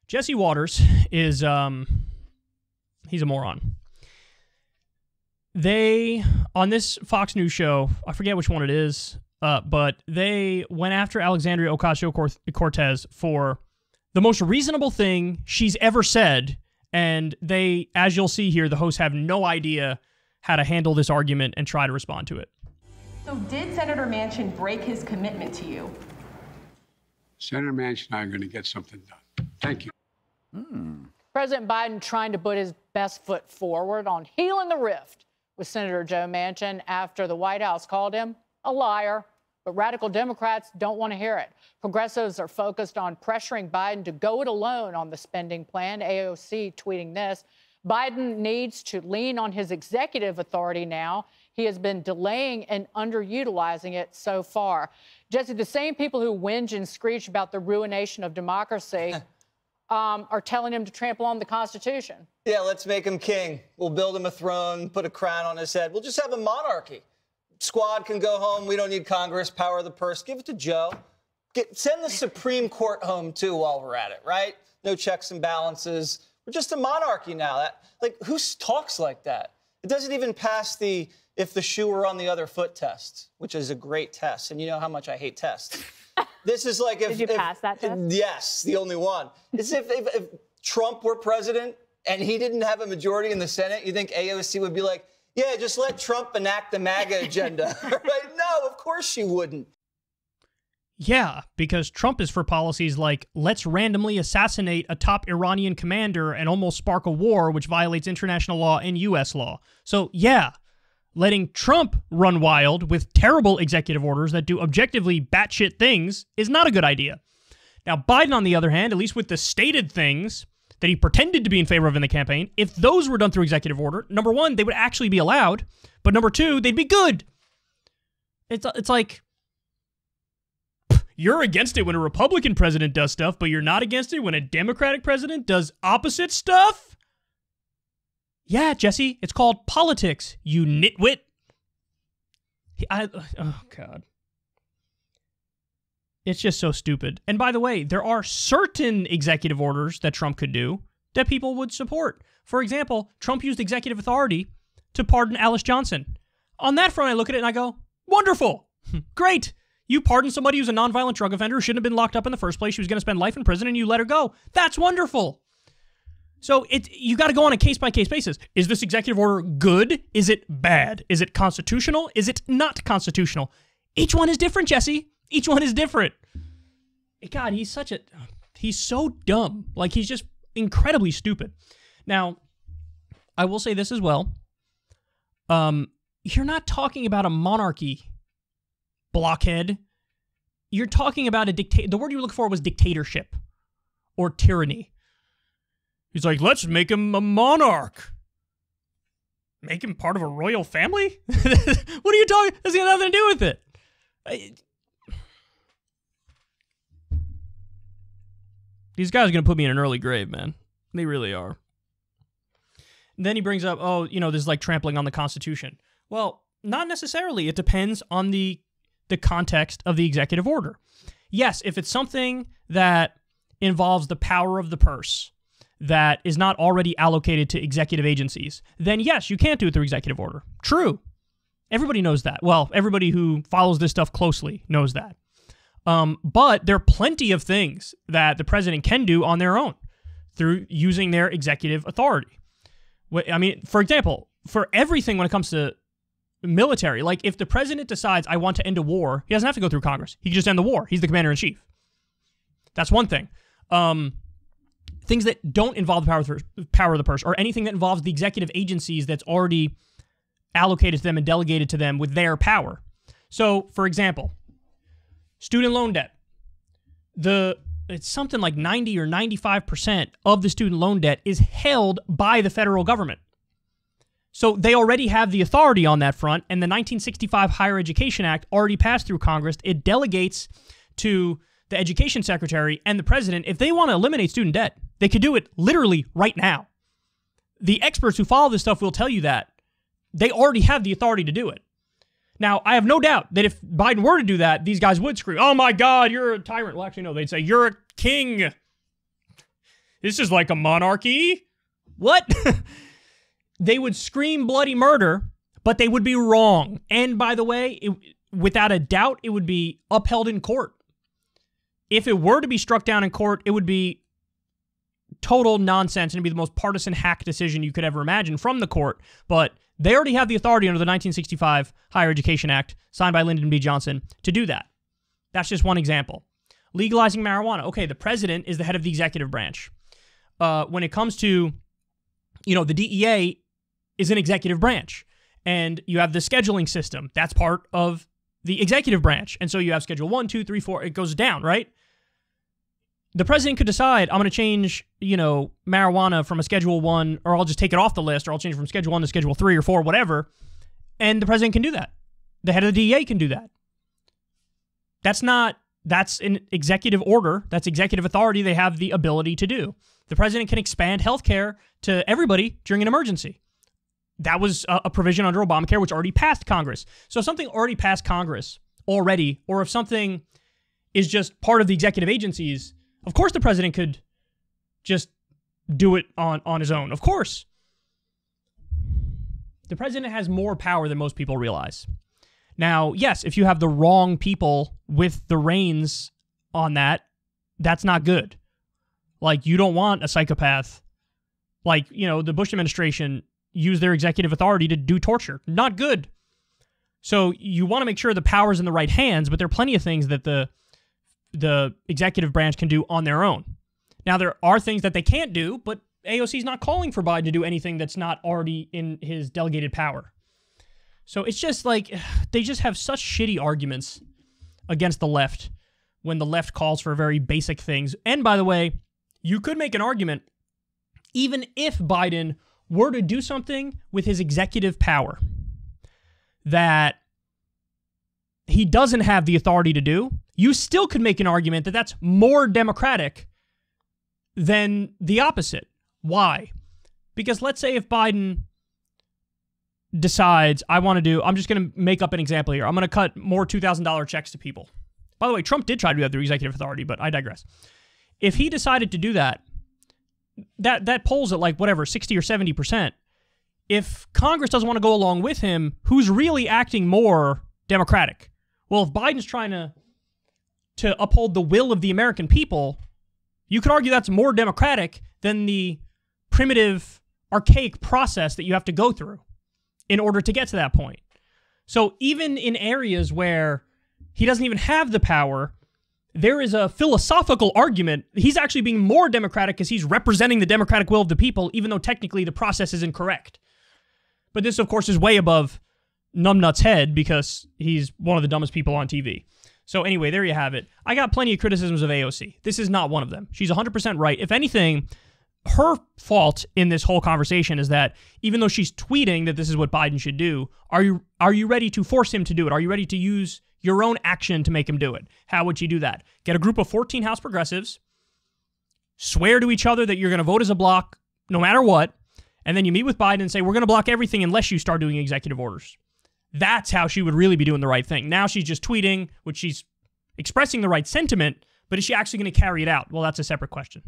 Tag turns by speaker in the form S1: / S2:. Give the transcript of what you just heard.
S1: Jesse Waters is, he's a moron. They, on this Fox News show, I forget which one it is, but they went after Alexandria Ocasio-Cortez for the most reasonable thing she's ever said, and they, as you'll see here, the hosts have no idea how to handle this argument and try to respond to it.
S2: So did Senator Manchin break his commitment to you?
S3: Senator Manchin and I are going to get something done. Thank you.
S4: President Biden trying to put his best foot forward on healing the rift with Senator Joe Manchin after the White House called him a liar. But radical Democrats don't want to hear it. Progressives are focused on pressuring Biden to go it alone on the spending plan. AOC tweeting this: Biden needs to lean on his executive authority now. He has been delaying and underutilizing it so far. Jesse, the same people who whinge and screech about the ruination of democracy are telling him to trample on the Constitution.
S5: Yeah, let's make him king. We'll build him a throne, put a crown on his head. We'll just have a monarchy. Squad can go home. We don't need Congress. Power of the purse. Give it to Joe. Send the Supreme Court home, too, while we're at it, right? No checks and balances. We're just a monarchy now. Who talks like that? It doesn't even pass the if the shoe were on the other foot test, which is a great test. And you know how much I hate tests. This is like if...
S4: Did you pass that test?
S5: Yes, the only one. It's if Trump were president and he didn't have a majority in the Senate, you think AOC would be like, yeah, just let Trump enact the MAGA agenda. Right? No, of course she wouldn't.
S1: Yeah, because Trump is for policies like, let's randomly assassinate a top Iranian commander and almost spark a war which violates international law and U.S. law. So, yeah, letting Trump run wild with terrible executive orders that do objectively batshit things is not a good idea. Now, Biden, on the other hand, at least with the stated things that he pretended to be in favor of in the campaign, if those were done through executive order, number one, they would actually be allowed, but number two, they'd be good. It's like... You're against it when a Republican president does stuff, but you're not against it when a Democratic president does opposite stuff? Yeah, Jesse, it's called politics, you nitwit. Oh, God. It's just so stupid. And by the way, there are certain executive orders that Trump could do that people would support. For example, Trump used executive authority to pardon Alice Johnson. On that front, I look at it and I go, wonderful, great. You pardon somebody who's a nonviolent drug offender who shouldn't have been locked up in the first place. She was going to spend life in prison, and you let her go. That's wonderful. So you got to go on a case-by-case basis. Is this executive order good? Is it bad? Is it constitutional? Is it not constitutional? Each one is different, Jesse. Each one is different. God, he's so dumb. Like, he's just incredibly stupid. Now, I will say this as well. You're not talking about a monarchy, blockhead. You're talking about a dictator. The word you were looking for was dictatorship or tyranny. He's like, let's make him a monarch. Make him part of a royal family? What are you talking? That's got nothing to do with it. These guys are going to put me in an early grave, man. They really are. And then he brings up, oh, you know, this is like trampling on the Constitution. Well, not necessarily. It depends on the context of the executive order. Yes, if it's something that involves the power of the purse that is not already allocated to executive agencies, then yes, you can't do it through executive order. True. Everybody knows that. Well, everybody who follows this stuff closely knows that. But there are plenty of things that the president can do on their own through using their executive authority. I mean, for example, for everything when it comes to military, like if the president decides I want to end a war, he doesn't have to go through Congress. He can just end the war. He's the commander-in-chief. That's one thing. Things that don't involve the power of the purse, or anything that involves the executive agencies that's already allocated to them and delegated to them with their power. So, for example, student loan debt. It's something like 90 or 95% of the student loan debt is held by the federal government. So they already have the authority on that front, and the 1965 Higher Education Act already passed through Congress. It delegates to the education secretary and the president. If they want to eliminate student debt, they could do it literally right now. The experts who follow this stuff will tell you that. They already have the authority to do it. Now, I have no doubt that if Biden were to do that, these guys would scream, oh my God, you're a tyrant. Well, actually, no, they'd say, you're a king. This is like a monarchy. What? They would scream bloody murder, but they would be wrong. And by the way, without a doubt, it would be upheld in court. If it were to be struck down in court, it would be total nonsense and it'd be the most partisan hack decision you could ever imagine from the court. But they already have the authority under the 1965 Higher Education Act, signed by Lyndon B. Johnson, to do that. That's just one example. Legalizing marijuana. Okay, the president is the head of the executive branch. When it comes to, the DEA is an executive branch. And you have the scheduling system. That's part of the executive branch. And so you have Schedule 1, 2, 3, 4. It goes down, right? The president could decide, I'm going to change, marijuana from a Schedule 1, or I'll just take it off the list, or I'll change it from Schedule 1 to Schedule 3 or 4, whatever. And the president can do that. The head of the DEA can do that. That's an executive order. That's executive authority they have the ability to do. The president can expand health care to everybody during an emergency. That was a provision under Obamacare, which already passed Congress. So if something already passed Congress already, or if something is just part of the executive agencies, of course the president could just do it on his own. Of course. The president has more power than most people realize. Now, yes, if you have the wrong people with the reins on that, that's not good. Like, you don't want a psychopath. Like, the Bush administration used their executive authority to do torture. Not good. So you want to make sure the power's in the right hands, but there are plenty of things that the executive branch can do on their own. Now, there are things that they can't do, but AOC's not calling for Biden to do anything that's not already in his delegated power. So it's just like, they just have such shitty arguments against the left when the left calls for very basic things. And by the way, you could make an argument, even if Biden were to do something with his executive power that he doesn't have the authority to do, you still could make an argument that that's more democratic than the opposite. Why? Because let's say if Biden decides, I'm just going to make up an example here. I'm going to cut more $2,000 checks to people. By the way, Trump did try to do that through executive authority, but I digress. If he decided to do that, that polls at 60 or 70%. If Congress doesn't want to go along with him, who's really acting more democratic? Well, if Biden's trying to uphold the will of the American people, you could argue that's more democratic than the primitive, archaic process that you have to go through in order to get to that point. So even in areas where he doesn't even have the power, there is a philosophical argument. He's actually being more democratic because he's representing the democratic will of the people, even though technically the process is incorrect. But this, of course, is way above Numbnut's head because he's one of the dumbest people on TV. So anyway, there you have it. I got plenty of criticisms of AOC. This is not one of them. She's 100% right. If anything, her fault in this whole conversation is that even though she's tweeting that this is what Biden should do, are you ready to force him to do it? Are you ready to use your own action to make him do it? How would she do that? Get a group of 14 House progressives, swear to each other that you're going to vote as a block no matter what, and then you meet with Biden and say, we're going to block everything unless you start doing executive orders. That's how she would really be doing the right thing. Now she's just tweeting, which she's expressing the right sentiment, but is she actually going to carry it out? Well, that's a separate question.